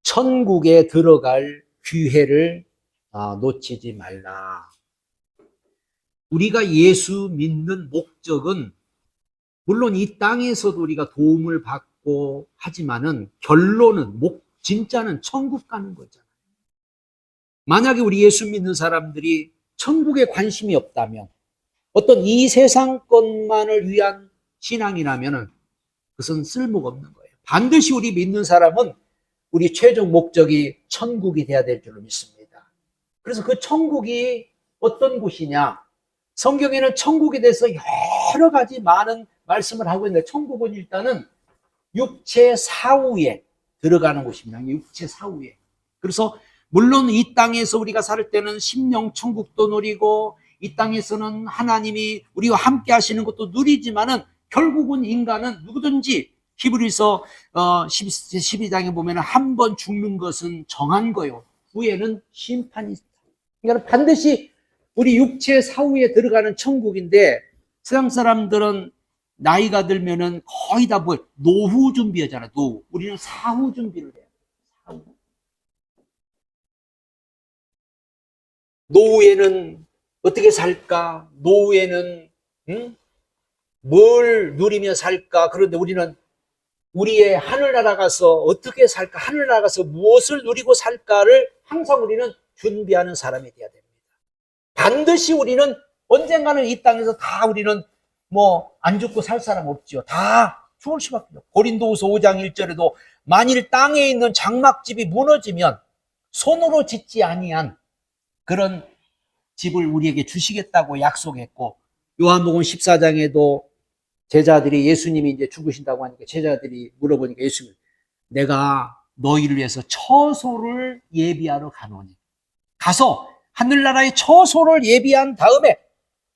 천국에 들어갈 기회를 놓치지 말라. 우리가 예수 믿는 목적은 물론 이 땅에서도 우리가 도움을 받고 하지만은 결론은 진짜는 천국 가는 거잖아요. 만약에 우리 예수 믿는 사람들이 천국에 관심이 없다면, 어떤 이 세상 것만을 위한 신앙이라면은 그것은 쓸모가 없는 거예요. 반드시 우리 믿는 사람은 우리 최종 목적이 천국이 돼야 될 줄로 믿습니다. 그래서 그 천국이 어떤 곳이냐? 성경에는 천국에 대해서 여러 가지 많은 말씀을 하고 있는데, 천국은 일단은 육체 사후에 들어가는 곳입니다. 육체 사후에. 그래서 물론 이 땅에서 우리가 살 때는 심령 천국도 누리고 이 땅에서는 하나님이 우리와 함께 하시는 것도 누리지만은 결국은 인간은 누구든지 히브리서 12장에 보면 한 번 죽는 것은 정한 거요. 후에는 심판이 있다. 그러니까 반드시 우리 육체 사후에 들어가는 천국인데, 세상 사람들은 나이가 들면은 거의 다 노후 준비하잖아요. 노후. 우리는 사후 준비를 해요. 사후. 노후에는 어떻게 살까? 노후에는 뭘 누리며 살까? 그런데 우리는 우리의 하늘나라 가서 어떻게 살까? 하늘나라 가서 무엇을 누리고 살까를 항상 우리는 준비하는 사람이 되어야 됩니다. 반드시 우리는 언젠가는 이 땅에서 다 우리는 안 죽고 살 사람 없죠. 다 죽을 수밖에 없어요. 고린도후서 5장 1절에도 만일 땅에 있는 장막집이 무너지면 손으로 짓지 아니한 그런 집을 우리에게 주시겠다고 약속했고, 요한복음 14장에도 제자들이 예수님이 이제 죽으신다고 하니까 제자들이 물어보니까 예수님, 내가 너희를 위해서 처소를 예비하러 가노니, 가서 하늘나라의 처소를 예비한 다음에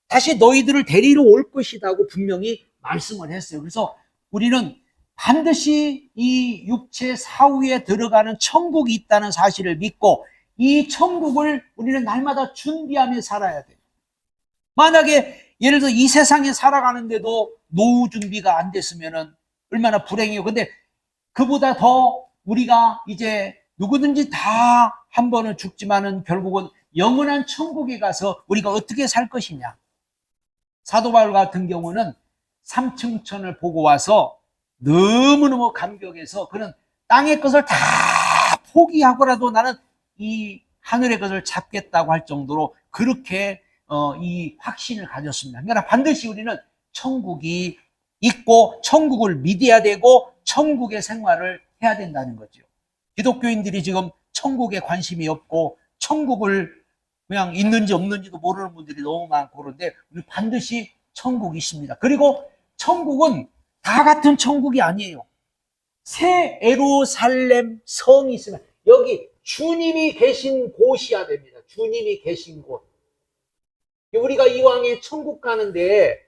다시 너희들을 데리러 올 것이라고 분명히 말씀을 했어요. 그래서 우리는 반드시 이 육체 사후에 들어가는 천국이 있다는 사실을 믿고 이 천국을 우리는 날마다 준비하며 살아야 돼요. 만약에 예를 들어 이 세상에 살아가는데도 노후 준비가 안 됐으면 얼마나 불행해요. 근데 그보다 더 우리가 이제 누구든지 다 한 번은 죽지만은 결국은 영원한 천국에 가서 우리가 어떻게 살 것이냐. 사도 바울 같은 경우는 삼층천을 보고 와서 너무너무 감격해서 그는 땅의 것을 다 포기하고라도 나는 이 하늘의 것을 잡겠다고 할 정도로 그렇게 이 확신을 가졌습니다. 그러나 반드시 우리는 천국이 있고 천국을 믿어야 되고 천국의 생활을 해야 된다는 거죠. 기독교인들이 지금 천국에 관심이 없고 천국을 그냥 있는지 없는지도 모르는 분들이 너무 많고 그런데 우리 반드시 천국이 있습니다. 그리고 천국은 다 같은 천국이 아니에요. 새 예루살렘 성이 있으면 여기 주님이 계신 곳이어야 됩니다. 주님이 계신 곳. 우리가 이왕에 천국 가는데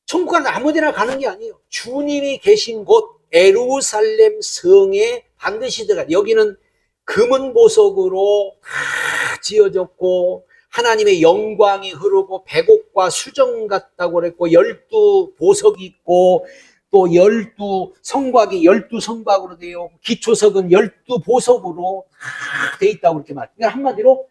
천국 가는 아무 데나 가는 게 아니에요. 주님이 계신 곳 예루살렘 성에 반드시 들어가. 여기는 금은 보석으로 다 지어졌고 하나님의 영광이 흐르고 백옥과 수정 같다고 그랬고 12보석이 있고 또 12성곽이 12성곽으로 되어 기초석은 12보석으로 다 되어 있다고 그렇게 말해요. 그러니까 한마디로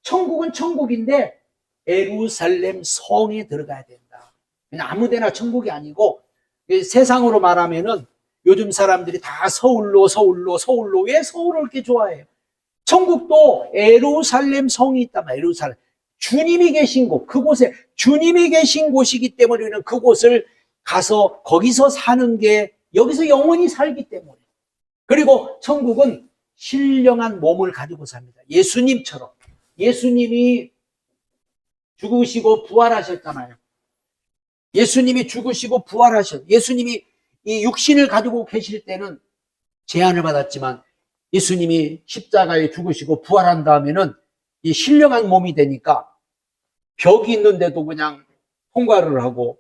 천국은 천국인데 예루살렘 성에 들어가야 된다. 아무 데나 천국이 아니고 세상으로 말하면은 요즘 사람들이 다 서울로 왜 서울을 이렇게 좋아해요? 천국도 예루살렘 성이 있단 말이에요. 예루살렘. 주님이 계신 곳, 그곳에 주님이 계신 곳이기 때문에 우리는 그곳을 가서 거기서 사는 게 여기서 영원히 살기 때문에. 그리고 천국은 신령한 몸을 가지고 삽니다. 예수님처럼. 예수님이 죽으시고 부활하셨잖아요. 예수님이 죽으시고 예수님이 이 육신을 가지고 계실 때는 제한을 받았지만 예수님이 십자가에 죽으시고 부활한 다음에는 이 신령한 몸이 되니까 벽이 있는데도 그냥 통과를 하고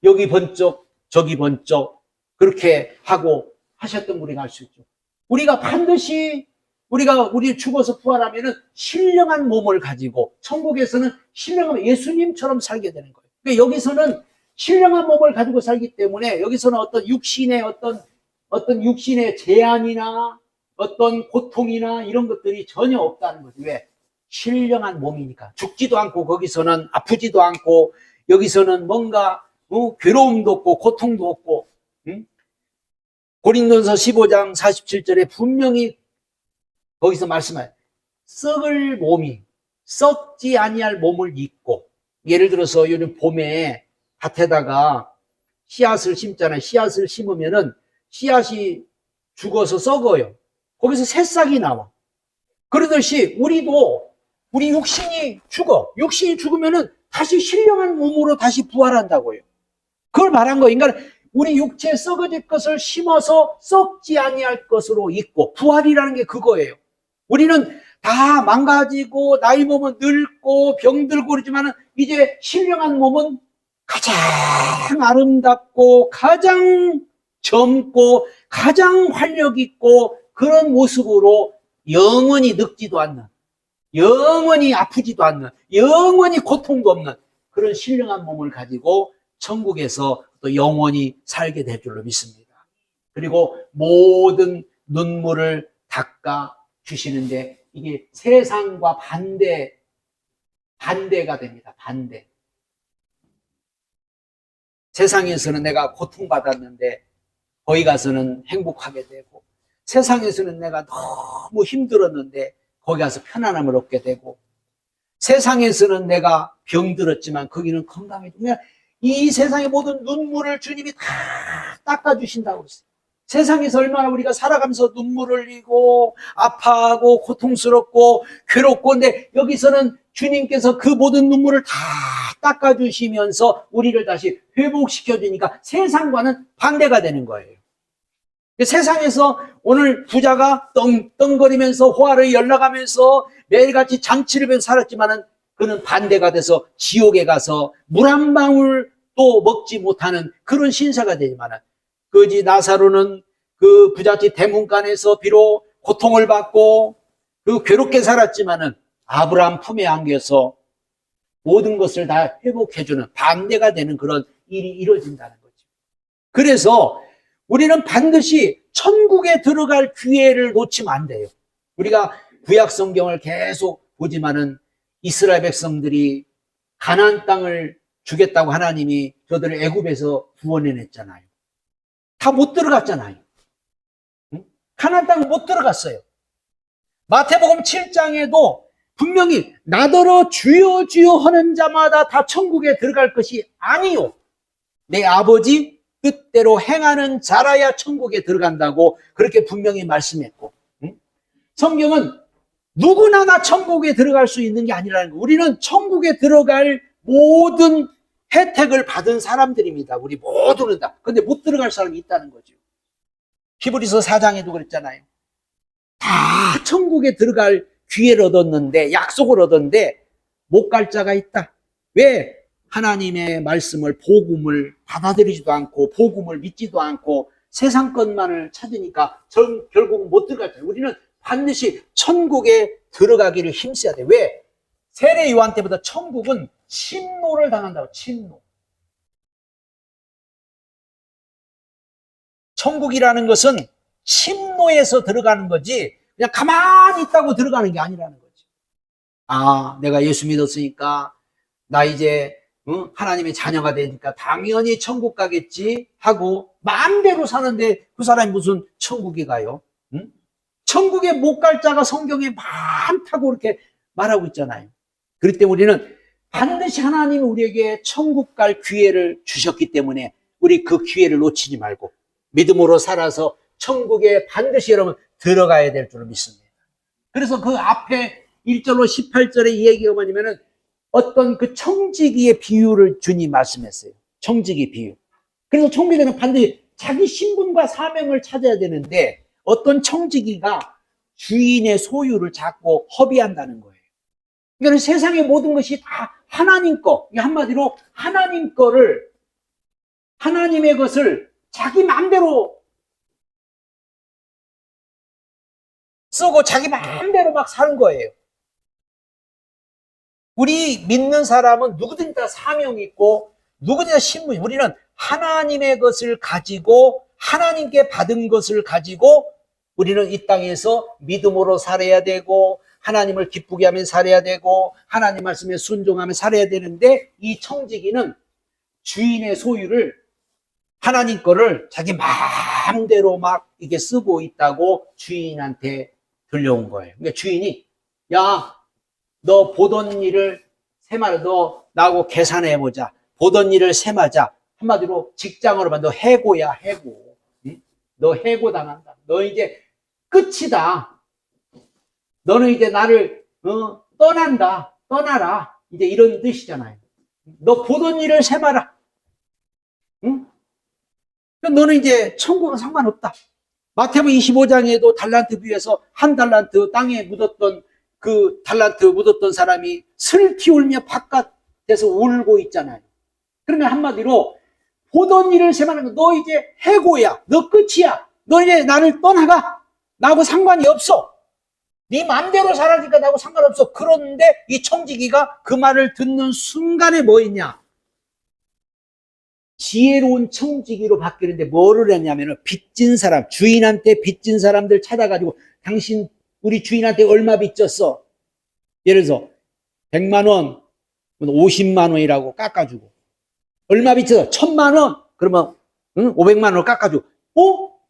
여기 번쩍 저기 번쩍 그렇게 하고 하셨던 우리가 알 수 있죠. 우리가 반드시 우리 죽어서 부활하면은 신령한 몸을 가지고 천국에서는 신령한 예수님처럼 살게 되는 거예요. 그러니까 여기서는 신령한 몸을 가지고 살기 때문에 여기서는 어떤 육신의 어떤 어떤 육신의 제한이나 어떤 고통이나 이런 것들이 전혀 없다는 거죠. 왜? 신령한 몸이니까. 죽지도 않고 거기서는 아프지도 않고 여기서는 뭔가 괴로움도 없고 고통도 없고. 응? 고린도서 15장 47절에 분명히 거기서 말씀하여 썩을 몸이 썩지 아니할 몸을 입고, 예를 들어서 요즘 봄에 밭에다가 씨앗을 심잖아요. 씨앗을 심으면은 씨앗이 죽어서 썩어요. 거기서 새싹이 나와. 그러듯이 우리도 우리 육신이 죽어. 육신이 죽으면은 다시 신령한 몸으로 다시 부활한다고요. 그걸 말한 거예요. 그러니까 우리 육체에 썩어질 것을 심어서 썩지 아니할 것으로 있고, 부활이라는 게 그거예요. 우리는 다 망가지고 나이 먹으면 늙고 병들고 그러지만 이제 신령한 몸은 가장 아름답고 가장 젊고 가장 활력 있고 그런 모습으로 영원히 늙지도 않는, 영원히 아프지도 않는, 영원히 고통도 없는 그런 신령한 몸을 가지고 천국에서 또 영원히 살게 될 줄로 믿습니다. 그리고 모든 눈물을 닦아 주시는데 이게 세상과 반대가 됩니다. 반대. 세상에서는 내가 고통받았는데 거기 가서는 행복하게 되고, 세상에서는 내가 너무 힘들었는데 거기 가서 편안함을 얻게 되고, 세상에서는 내가 병들었지만 거기는 건강해지고, 이 세상의 모든 눈물을 주님이 다 닦아주신다고 그랬어요. 세상에서 얼마나 우리가 살아가면서 눈물을 흘리고 아파하고 고통스럽고 괴롭고, 근데 여기서는 주님께서 그 모든 눈물을 다 닦아주시면서 우리를 다시 회복시켜주니까 세상과는 반대가 되는 거예요. 세상에서 오늘 부자가 떵떵거리면서 호화를 열나가면서 매일같이 잔치를 배워 살았지만은 그는 반대가 돼서 지옥에 가서 물 한 방울도 먹지 못하는 그런 신사가 되지만은, 그지 나사로는 그 부잣집 대문간에서 비록 고통을 받고 그 괴롭게 살았지만은 아브라함 품에 안겨서 모든 것을 다 회복해주는 반대가 되는 그런 일이 이루어진다는 거죠. 그래서 우리는 반드시 천국에 들어갈 기회를 놓치면 안 돼요. 우리가 구약 성경을 계속 보지만은 이스라엘 백성들이 가나안 땅을 주겠다고 하나님이 저들을 애굽에서 구원해냈잖아요. 다 못 들어갔잖아요. 가나안 땅을 못 들어갔어요. 마태복음 7장에도 분명히 나더러 주여 주여 하는 자마다 다 천국에 들어갈 것이 아니요, 내 아버지 뜻대로 행하는 자라야 천국에 들어간다고 그렇게 분명히 말씀했고, 성경은 누구나 다 천국에 들어갈 수 있는 게 아니라는 거. 우리는 천국에 들어갈 모든 혜택을 받은 사람들입니다. 우리 모두는 다. 근데 못 들어갈 사람이 있다는 거죠. 히브리서 4장에도 그랬잖아요. 다 천국에 들어갈 기회를 얻었는데, 약속을 얻었는데 못 갈 자가 있다. 왜? 하나님의 말씀을, 복음을 받아들이지도 않고 복음을 믿지도 않고 세상 것만을 찾으니까 결국은 못 들어갈 자예요. 우리는 반드시 천국에 들어가기를 힘써야 돼. 왜? 세례 요한 때보다 천국은 침노를 당한다고. 침노. 천국이라는 것은 침노에서 들어가는 거지 그냥 가만히 있다고 들어가는 게 아니라는 거지. 아, 내가 예수 믿었으니까 나 이제 하나님의 자녀가 되니까 당연히 천국 가겠지 하고 마음대로 사는데 그 사람이 무슨 천국에 가요? 응? 천국에 못 갈 자가 성경에 많다고 그렇게 말하고 있잖아요. 그렇기 때문에 우리는 반드시 하나님이 우리에게 천국 갈 기회를 주셨기 때문에 우리 그 기회를 놓치지 말고 믿음으로 살아서 천국에 반드시 여러분 들어가야 될 줄 믿습니다. 그래서 그 앞에 1절로 18절의 이 얘기가 뭐냐면은 어떤 그 청지기의 비유를 주님 말씀했어요. 청지기 비유. 그래서 청지기는 반드시 자기 신분과 사명을 찾아야 되는데 어떤 청지기가 주인의 소유를 잡고 허비한다는 거예요. 그러니까 세상의 모든 것이 다 하나님 거, 한마디로 하나님 거를, 하나님의 것을 자기 마음대로 쓰고 자기 마음대로 막 사는 거예요. 우리 믿는 사람은 누구든지 다 사명이 있고 누구든지 다 신분이, 우리는 하나님의 것을 가지고 하나님께 받은 것을 가지고 우리는 이 땅에서 믿음으로 살아야 되고 하나님을 기쁘게 하면 살아야 되고 하나님 말씀에 순종하며 살아야 되는데, 이 청지기는 주인의 소유를, 하나님 거를 자기 마음대로 막 이게 쓰고 있다고 주인한테 들려온 거예요. 그러니까 주인이, 야, 너 보던 일을 세마라, 너 나하고 계산해보자. 보던 일을 세마자. 한마디로 직장으로 봐. 너 해고야, 해고. 응? 너 해고 당한다. 너 이제 끝이다. 너는 이제 나를 떠난다. 떠나라. 이제 이런 뜻이잖아요. 너 보던 일을 세마라. 응? 너는 이제 천국은 상관없다. 마태복음 25장에도 달란트 비유에서 한 달란트 땅에 묻었던 그 달란트 묻었던 사람이 슬피 울며 바깥에서 울고 있잖아요. 그러면 한마디로 보던 일을 세마는 거, 너 이제 해고야. 너 끝이야. 너 이제 나를 떠나가. 나하고 상관이 없어. 네 마음대로 살아니까 나하고 상관없어. 그런데 이 청지기가 그 말을 듣는 순간에 뭐 했냐? 지혜로운 청지기로 바뀌는데 뭐를 했냐면, 빚진 사람, 주인한테 빚진 사람들 찾아가지고, 당신 우리 주인한테 얼마 빚졌어? 예를 들어서 100만 원, 50만 원이라고 깎아주고, 얼마 빚졌어? 1000만 원? 그러면 500만 원을 깎아주고,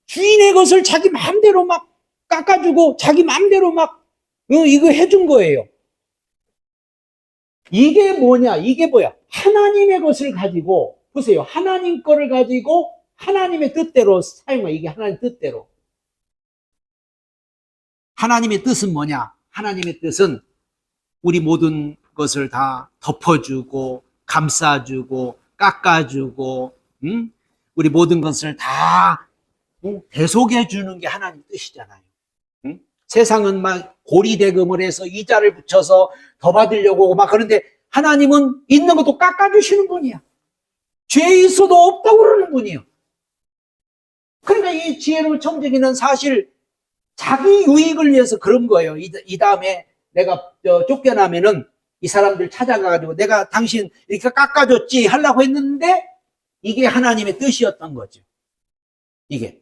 주인의 것을 자기 마음대로 막 깎아주고 자기 마음대로 막 이거 해준 거예요. 이게 뭐냐? 이게 뭐야? 하나님의 것을 가지고, 보세요. 하나님 거를 가지고 하나님의 뜻대로 사용해. 이게 하나님 뜻대로. 하나님의 뜻은 뭐냐? 하나님의 뜻은 우리 모든 것을 다 덮어주고 감싸주고 깎아주고 우리 모든 것을 다 대속해 주는 게 하나님 뜻이잖아요. 세상은 막 고리대금을 해서 이자를 붙여서 더 받으려고 막 그런데, 하나님은 있는 것도 깎아주시는 분이야. 죄 있어도 없다고 그러는 분이에요. 그러니까 이 지혜로운 청지기는 사실 자기 유익을 위해서 그런 거예요. 이 다음에 내가 쫓겨나면은 이 사람들 찾아가가지고 내가 당신 이렇게 깎아줬지 하려고 했는데, 이게 하나님의 뜻이었던 거죠. 이게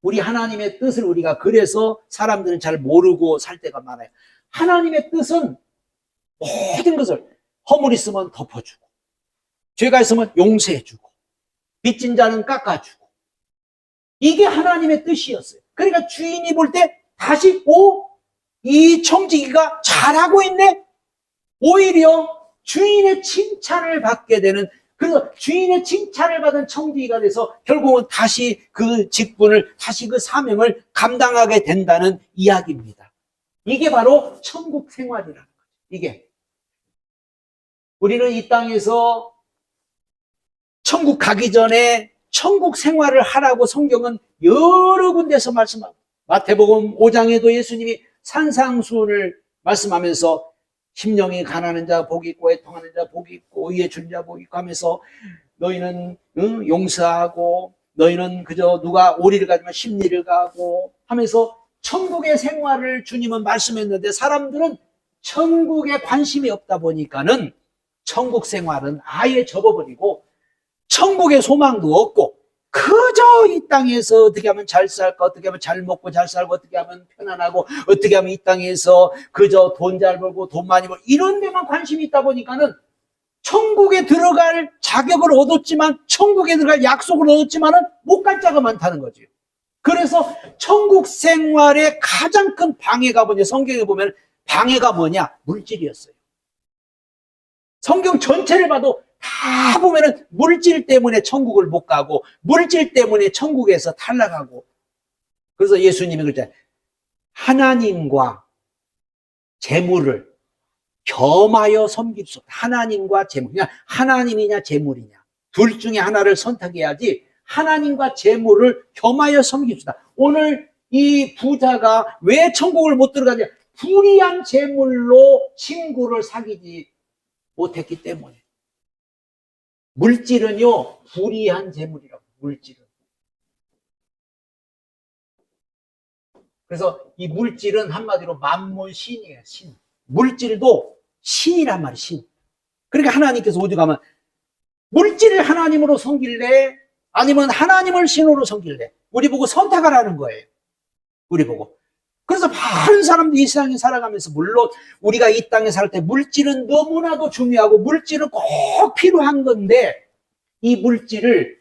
우리 하나님의 뜻을 우리가 그래서 사람들은 잘 모르고 살 때가 많아요. 하나님의 뜻은 모든 것을, 허물 있으면 덮어주고 죄가 있으면 용서해주고 빚진 자는 깎아주고, 이게 하나님의 뜻이었어요. 그러니까 주인이 볼 때 다시 이 청지기가 잘하고 있네. 오히려 주인의 칭찬을 받게 되는, 그래서 주인의 칭찬을 받은 청지기가 돼서 결국은 다시 그 직분을, 다시 그 사명을 감당하게 된다는 이야기입니다. 이게 바로 천국 생활이라는 거죠. 이게 우리는 이 땅에서 천국 가기 전에 천국 생활을 하라고 성경은 여러 군데서 말씀합니다. 마태복음 5장에도 예수님이 산상수훈을 말씀하면서 심령이 가난한 자 복이 있고 애통하는 자 복이 있고 의에 준 자 복이 있고 하면서, 너희는 용서하고 너희는 그저 누가 오리를 가지면 십리를 가고 하면서 천국의 생활을 주님은 말씀했는데, 사람들은 천국에 관심이 없다 보니까는 천국 생활은 아예 접어버리고 천국의 소망도 없고 그저 이 땅에서 어떻게 하면 잘 살까, 어떻게 하면 잘 먹고 잘 살고, 어떻게 하면 편안하고, 어떻게 하면 이 땅에서 그저 돈 잘 벌고 돈 많이 벌고 이런 데만 관심이 있다 보니까는 천국에 들어갈 자격을 얻었지만, 천국에 들어갈 약속을 얻었지만은 못 갈 자가 많다는 거죠. 그래서 천국 생활의 가장 큰 방해가 뭐냐? 성경에 보면 방해가 뭐냐? 물질이었어요. 성경 전체를 봐도 다 보면은 물질 때문에 천국을 못 가고 물질 때문에 천국에서 탈락하고, 그래서 예수님이 그러잖아요. 하나님과 재물을 겸하여 섬깁시다. 하나님과 재물, 그냥 하나님이냐 재물이냐 둘 중에 하나를 선택해야지 하나님과 재물을 겸하여 섬깁시다. 오늘 이 부자가 왜 천국을 못 들어가냐? 불의한 재물로 친구를 사귀지 못했기 때문에. 물질은요, 불의한 재물이라고, 물질은. 그래서 이 물질은 한마디로 만물 신이에요, 신. 물질도 신이란 말이에요, 신. 그러니까 하나님께서 오직 하면 물질을 하나님으로 섬길래 아니면 하나님을 신으로 섬길래? 우리 보고 선택하라는 거예요. 우리 보고. 그래서 많은 사람들이 이 세상에 살아가면서, 물론 우리가 이 땅에 살 때 물질은 너무나도 중요하고 물질은 꼭 필요한 건데, 이 물질을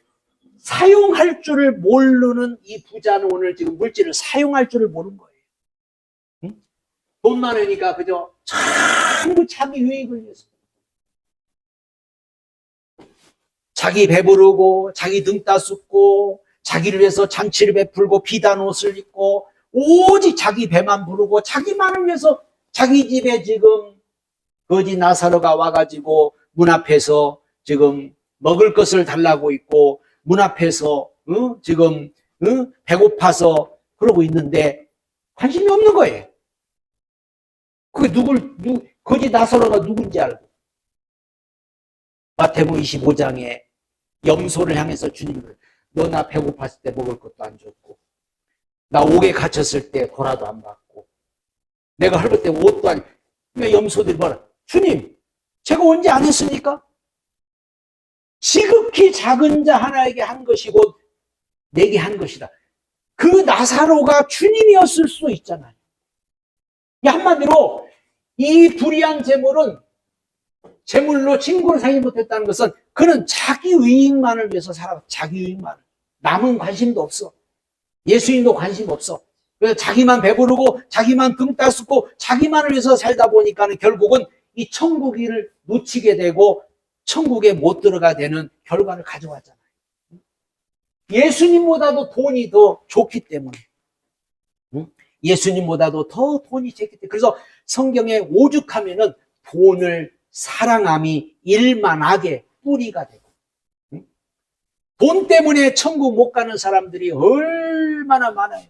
사용할 줄을 모르는 이 부자는 오늘 지금 물질을 사용할 줄을 모르는 거예요. 응? 돈 많으니까 그저 전부 자기 유익을 위해서, 자기 배부르고 자기 등 따숩고 자기를 위해서 잔치를 베풀고 비단 옷을 입고 오직 자기 배만 부르고 자기만을 위해서 자기 집에 지금 거지 나사로가 와가지고 문 앞에서 지금 먹을 것을 달라고 있고 문 앞에서 지금 배고파서 그러고 있는데 관심이 없는 거예요. 그게 거지 나사로가 누군지 알고. 마태복음 25장에 염소를 향해서 주님을, 너 나 배고팠을 때 먹을 것도 안 줬고, 나 옥에 갇혔을 때 고라도 안 받고, 내가 헐벗을 때 옷도 안, 왜 염소들이 뭐라, 주님, 제가 언제 안 했습니까? 지극히 작은 자 하나에게 한 것이 곧 내게 한 것이다. 그 나사로가 주님이었을 수 있잖아요. 한마디로 이 불의한 재물은, 재물로 친구를 사귀지 못했다는 것은 그는 자기 유익만을 위해서 살아. 자기 유익만을. 남은 관심도 없어. 예수님도 관심 없어. 그래서 자기만 배부르고 자기만 등 따숩고 자기만을 위해서 살다 보니까는 결국은 이 천국을 놓치게 되고 천국에 못 들어가게 되는 결과를 가져왔잖아요. 예수님보다도 돈이 더 좋기 때문에. 예수님보다도 더 돈이 좋기 때문에. 그래서 성경에 오죽하면은 돈을 사랑함이 일만하게 뿌리가 되고, 돈 때문에 천국 못 가는 사람들이 얼마나 많아요.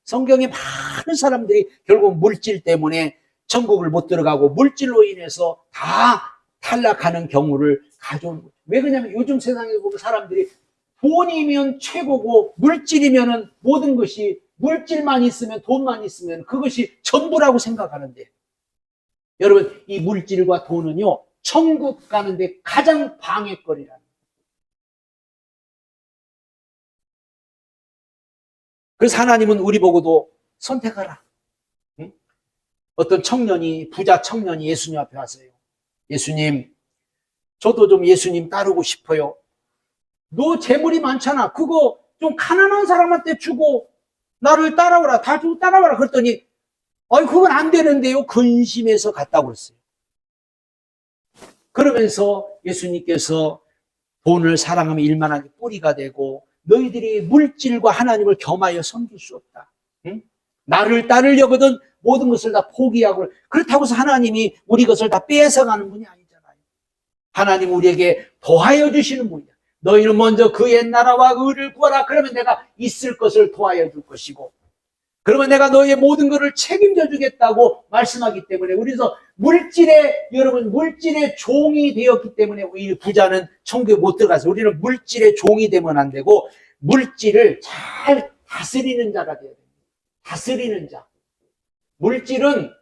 성경에 많은 사람들이 결국 물질 때문에 천국을 못 들어가고 물질로 인해서 다 탈락하는 경우를 가져오는 거죠. 왜 그러냐면 요즘 세상에 보면 사람들이 돈이면 최고고 물질이면은 모든 것이, 물질만 있으면, 돈만 있으면 그것이 전부라고 생각하는데, 여러분, 이 물질과 돈은요, 천국 가는데 가장 방해거리라는 거예요. 그래서 하나님은 우리 보고도 선택하라. 응? 어떤 청년이, 부자 청년이 예수님 앞에 왔어요. 예수님, 저도 좀 예수님 따르고 싶어요. 너 재물이 많잖아. 그거 좀 가난한 사람한테 주고 나를 따라오라. 다 주고 따라오라. 그랬더니, 그건 안 되는데요. 근심해서 갔다고 그랬어요. 그러면서 예수님께서 돈을 사랑하면 일만하게 뿌리가 되고 너희들이 물질과 하나님을 겸하여 섬길 수 없다. 응? 나를 따르려거든 모든 것을 다 포기하고, 그렇다고 해서 하나님이 우리 것을 다 뺏어가는 분이 아니잖아요. 하나님 우리에게 더하여 주시는 분이야. 너희는 먼저 그 옛 나라와 의를 구하라. 그러면 내가 있을 것을 더하여 줄 것이고, 그러면 내가 너희의 모든 것을 책임져 주겠다고 말씀하기 때문에, 우리서 여러분, 물질의 종이 되었기 때문에 이 부자는 천국에 못 들어가서, 우리는 물질의 종이 되면 안 되고 물질을 잘 다스리는 자가 되어야 됩니다. 다스리는 자. 물질은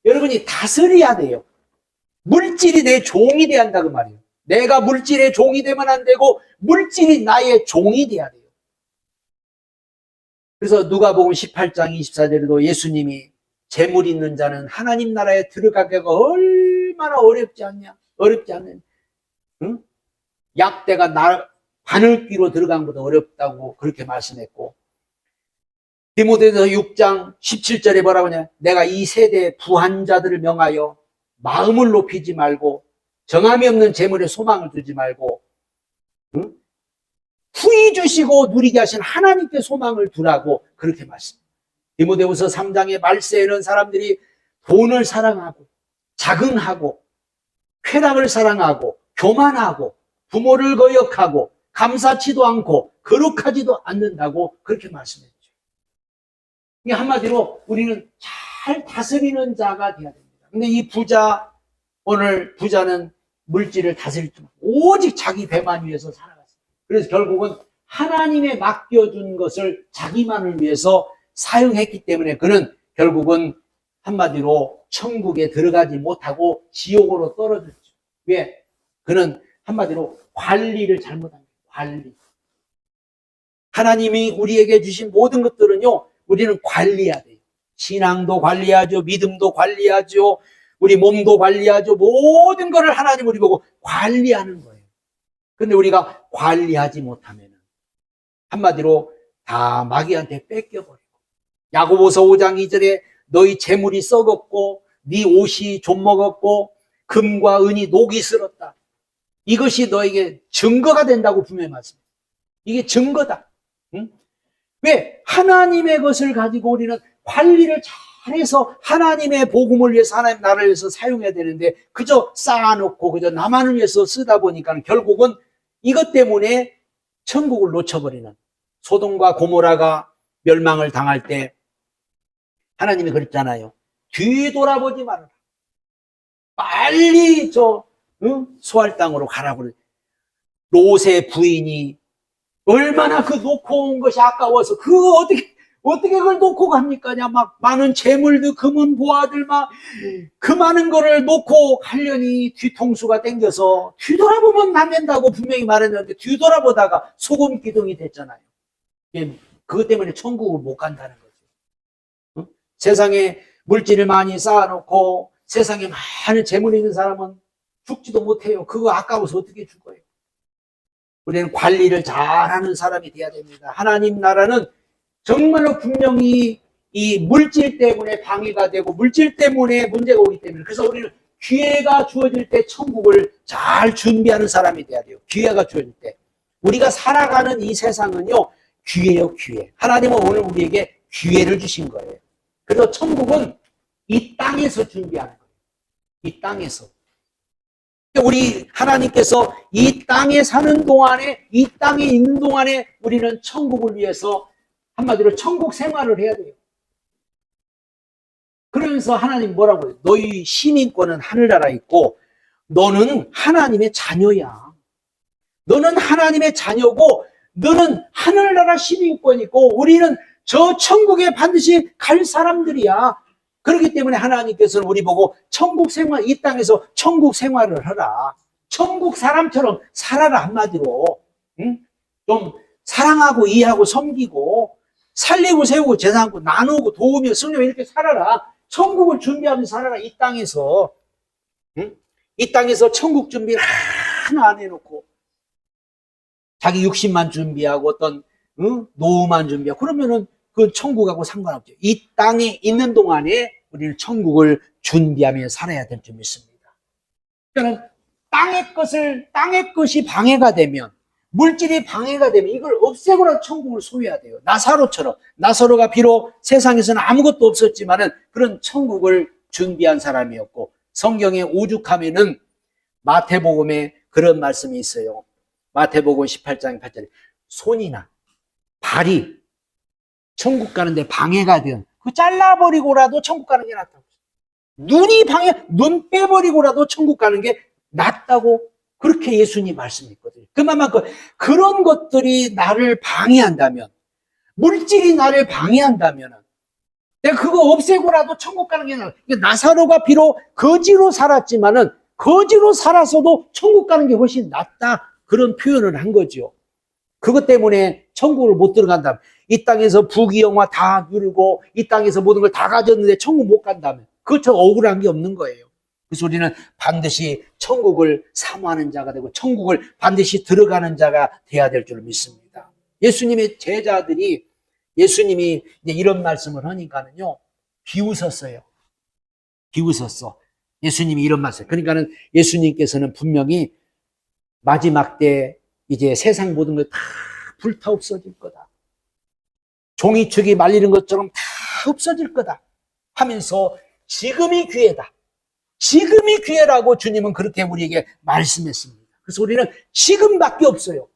여러분이 다스려야 돼요. 물질이 내 종이 돼야 한다고 말이에요. 내가 물질의 종이 되면 안 되고 물질이 나의 종이 돼야 돼요. 그래서 누가복음 18장 24절에도 예수님이 재물 있는 자는 하나님 나라에 들어가기가 얼마나 어렵지 않냐? 어렵지 않는, 응? 약대가 바늘귀로 들어간 것보다 어렵다고 그렇게 말씀했고, 디모데전서 6장 17절에 뭐라고 하냐? 내가 이 세대의 부한 자들을 명하여 마음을 높이지 말고 정함이 없는 재물에 소망을 두지 말고, 응? 후히 주시고 누리게 하신 하나님께 소망을 두라고 그렇게 말씀합니다. 디모데후서 3장의 말세에는 사람들이 돈을 사랑하고 자긍하고 쾌락을 사랑하고 교만하고 부모를 거역하고 감사치도 않고 거룩하지도 않는다고 그렇게 말씀했죠. 한마디로 우리는 잘 다스리는 자가 되어야 됩니다. 근데 이 부자, 오늘 부자는 물질을 다스릴 줄 오직 자기 배만 위해서 살아갔어요. 그래서 결국은 하나님에 맡겨준 것을 자기만을 위해서 사용했기 때문에 그는 결국은 한마디로 천국에 들어가지 못하고 지옥으로 떨어졌죠. 왜? 그는 한마디로 관리를 잘못한 거예요. 관리. 하나님이 우리에게 주신 모든 것들은요, 우리는 관리해야 돼요. 신앙도 관리하죠. 믿음도 관리하죠. 우리 몸도 관리하죠. 모든 것을 하나님 우리 보고 관리하는 거예요. 근데 우리가 관리하지 못하면 한마디로 다 마귀한테 뺏겨버리고, 야고보서 5장 2절에 너희 재물이 썩었고 네 옷이 좀먹었고 금과 은이 녹이 슬었다. 이것이 너에게 증거가 된다고 분명히 말씀합니다. 이게 증거다. 응? 왜? 하나님의 것을 가지고 우리는 관리를 잘해서 하나님의 복음을 위해서, 하나님 나라를 위해서 사용해야 되는데 그저 쌓아놓고 그저 나만을 위해서 쓰다 보니까 결국은 이것 때문에 천국을 놓쳐버리는, 소돔과 고모라가 멸망을 당할 때 하나님이 그랬잖아요. 뒤돌아보지 말아라. 빨리 소알 땅으로 가라고 그래. 롯의 부인이 얼마나 그 놓고 온 것이 아까워서 그거 어떻게 그걸 놓고 갑니까? 막 많은 재물들, 금은 보화들 막 그 많은 거를 놓고 가려니 뒤통수가 땡겨서 뒤돌아보면 안 된다고 분명히 말했는데 뒤돌아보다가 소금 기둥이 됐잖아요. 그것 때문에 천국을 못 간다는 거죠. 세상에 물질을 많이 쌓아놓고 세상에 많은 재물이 있는 사람은 죽지도 못해요. 그거 아까워서 어떻게 죽어요? 우리는 관리를 잘하는 사람이 돼야 됩니다. 하나님 나라는 정말로 분명히 이 물질 때문에 방해가 되고 물질 때문에 문제가 오기 때문에, 그래서 우리는 기회가 주어질 때 천국을 잘 준비하는 사람이 돼야 돼요. 기회가 주어질 때. 우리가 살아가는 이 세상은요, 기회요, 기회. 하나님은 오늘 우리에게 기회를 주신 거예요. 그래서 천국은 이 땅에서 준비하는 거예요. 이 땅에서. 우리 하나님께서 이 땅에 사는 동안에, 이 땅에 있는 동안에 우리는 천국을 위해서 한마디로 천국 생활을 해야 돼요. 그러면서 하나님 뭐라고 해요? 너희 시민권은 하늘나라에 있고 너는 하나님의 자녀야. 너는 하나님의 자녀고 너는 하늘나라 시민권이고 우리는 저 천국에 반드시 갈 사람들이야. 그렇기 때문에 하나님께서는 우리 보고 천국 생활, 이 땅에서 천국 생활을 하라. 천국 사람처럼 살아라, 한마디로. 응? 좀 사랑하고 이해하고 섬기고 살리고 세우고 재산하고 나누고 도우며 승려 이렇게 살아라. 천국을 준비하면서 살아라, 이 땅에서. 응? 이 땅에서 천국 준비를 하나 안 해놓고 자기 육신만 준비하고 어떤 노후만 준비하고 그러면은 그 천국하고 상관없죠. 이 땅에 있는 동안에 우리는 천국을 준비하며 살아야 될 줄 믿습니다. 그러니까 땅의 것이 방해가 되면, 물질이 방해가 되면 이걸 없애고라도 천국을 소유해야 돼요. 나사로처럼. 나사로가 비록 세상에서는 아무것도 없었지만은 그런 천국을 준비한 사람이었고, 성경에 오죽하면은 마태복음에 그런 말씀이 있어요. 마태복음 18장 8절에 손이나 발이 천국 가는데 방해가 되면 그 잘라버리고라도 천국 가는 게 낫다고. 눈이 눈 빼버리고라도 천국 가는 게 낫다고 그렇게 예수님 말씀했거든요. 그만큼 그런 것들이 나를 방해한다면, 물질이 나를 방해한다면 내가 그거 없애고라도 천국 가는 게 낫다. 나사로가 비록 거지로 살았지만은 거지로 살아서도 천국 가는 게 훨씬 낫다. 그런 표현을 한 거죠. 그것 때문에 천국을 못 들어간다면, 이 땅에서 부귀영화 다 누리고 이 땅에서 모든 걸 다 가졌는데 천국 못 간다면 그것처럼 억울한 게 없는 거예요. 그래서 우리는 반드시 천국을 사모하는 자가 되고 천국을 반드시 들어가는 자가 돼야 될 줄 믿습니다. 예수님의 제자들이 예수님이 이제 이런 말씀을 하니까는요, 비웃었어요. 비웃었어. 예수님이 이런 말씀. 그러니까는 예수님께서는 분명히 마지막 때 이제 세상 모든 것 다 불타 없어질 거다. 종이축이 말리는 것처럼 다 없어질 거다 하면서 지금이 기회다. 지금이 기회라고 주님은 그렇게 우리에게 말씀했습니다. 그래서 우리는 지금밖에 없어요.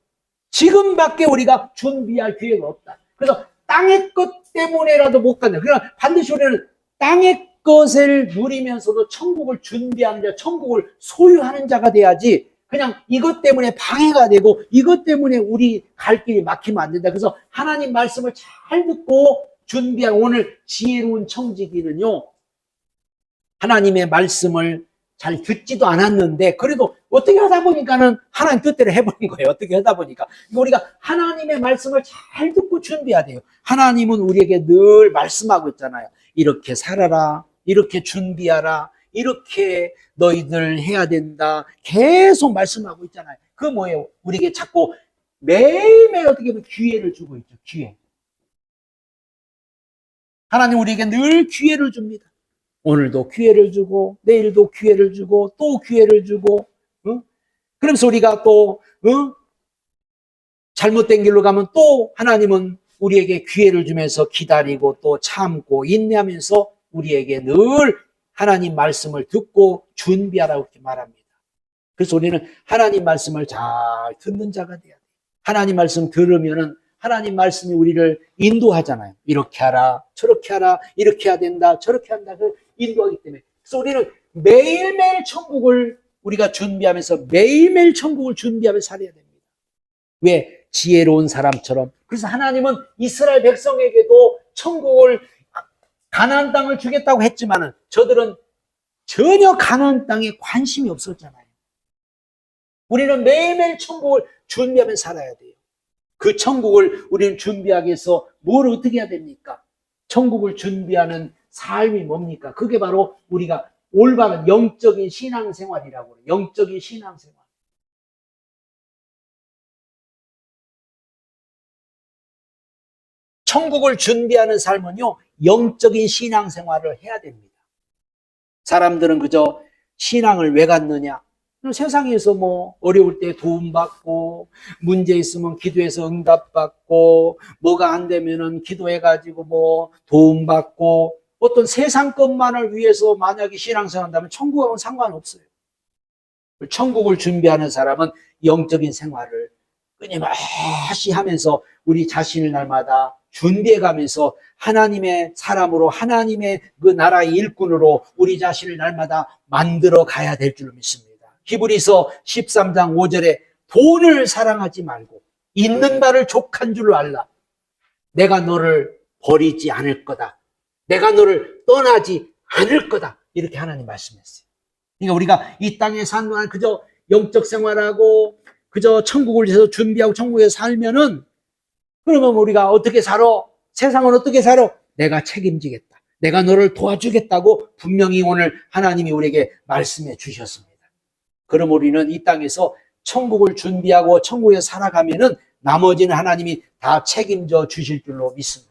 지금밖에 우리가 준비할 기회가 없다. 그래서 땅의 것 때문에라도 못 간다. 그러나 반드시 우리는 땅의 것을 누리면서도 천국을 준비하는 자, 천국을 소유하는 자가 돼야지 그냥 이것 때문에 방해가 되고 이것 때문에 우리 갈 길이 막히면 안 된다. 그래서 하나님 말씀을 잘 듣고 준비한 오늘 지혜로운 청지기는요, 하나님의 말씀을 잘 듣지도 않았는데 그래도 어떻게 하다 보니까는 하나님 뜻대로 해버린 거예요. 어떻게 하다 보니까. 그러니까 우리가 하나님의 말씀을 잘 듣고 준비해야 돼요. 하나님은 우리에게 늘 말씀하고 있잖아요. 이렇게 살아라. 이렇게 준비하라. 이렇게 너희들 해야 된다. 계속 말씀하고 있잖아요. 그 뭐예요? 우리에게 자꾸 매일매일 어떻게 보면 기회를 주고 있죠. 기회. 하나님 우리에게 늘 기회를 줍니다. 오늘도 기회를 주고 내일도 기회를 주고 또 기회를 주고 그러면서 우리가 또 잘못된 길로 가면 또 하나님은 우리에게 기회를 주면서 기다리고 또 참고 인내하면서 우리에게 늘 하나님 말씀을 듣고 준비하라고 이렇게 말합니다. 그래서 우리는 하나님 말씀을 잘 듣는 자가 돼야 돼요. 하나님 말씀 들으면은 하나님 말씀이 우리를 인도하잖아요. 이렇게 하라, 저렇게 하라, 이렇게 해야 된다, 저렇게 한다. 그 인도하기 때문에. 그래서 우리는 매일매일 천국을 우리가 준비하면서 매일매일 천국을 준비하면서 살아야 됩니다. 왜? 지혜로운 사람처럼. 그래서 하나님은 이스라엘 백성에게도 천국을 가나안 땅을 주겠다고 했지만은 저들은 전혀 가나안 땅에 관심이 없었잖아요. 우리는 매일매일 천국을 준비하면서 살아야 돼요. 그 천국을 우리는 준비하기 위해서 뭘 어떻게 해야 됩니까? 천국을 준비하는 삶이 뭡니까? 그게 바로 우리가 올바른 영적인 신앙생활이라고 해요. 영적인 신앙생활. 천국을 준비하는 삶은요, 영적인 신앙생활을 해야 됩니다. 사람들은 그저 신앙을 왜 갖느냐? 세상에서 뭐 어려울 때 도움받고 문제 있으면 기도해서 응답받고 뭐가 안 되면은 기도해가지고 뭐 도움받고 어떤 세상 것만을 위해서 만약에 신앙생활 한다면 천국하고는 상관없어요. 천국을 준비하는 사람은 영적인 생활을 끊임없이 하면서 우리 자신을 날마다 준비해가면서 하나님의 사람으로 하나님의 그 나라의 일꾼으로 우리 자신을 날마다 만들어 가야 될 줄 믿습니다. 히브리서 13장 5절에 돈을 사랑하지 말고 있는 바를 족한 줄로 알라. 내가 너를 버리지 않을 거다. 내가 너를 떠나지 않을 거다. 이렇게 하나님 말씀했어요. 그러니까 우리가 이 땅에 사는 동안 그저 영적 생활하고 그저 천국을 위해서 준비하고 천국에서 살면은 그러면 우리가 어떻게 살아? 세상은 어떻게 살아? 내가 책임지겠다. 내가 너를 도와주겠다고 분명히 오늘 하나님이 우리에게 말씀해 주셨습니다. 그럼 우리는 이 땅에서 천국을 준비하고 천국에 살아가면은 나머지는 하나님이 다 책임져 주실 줄로 믿습니다.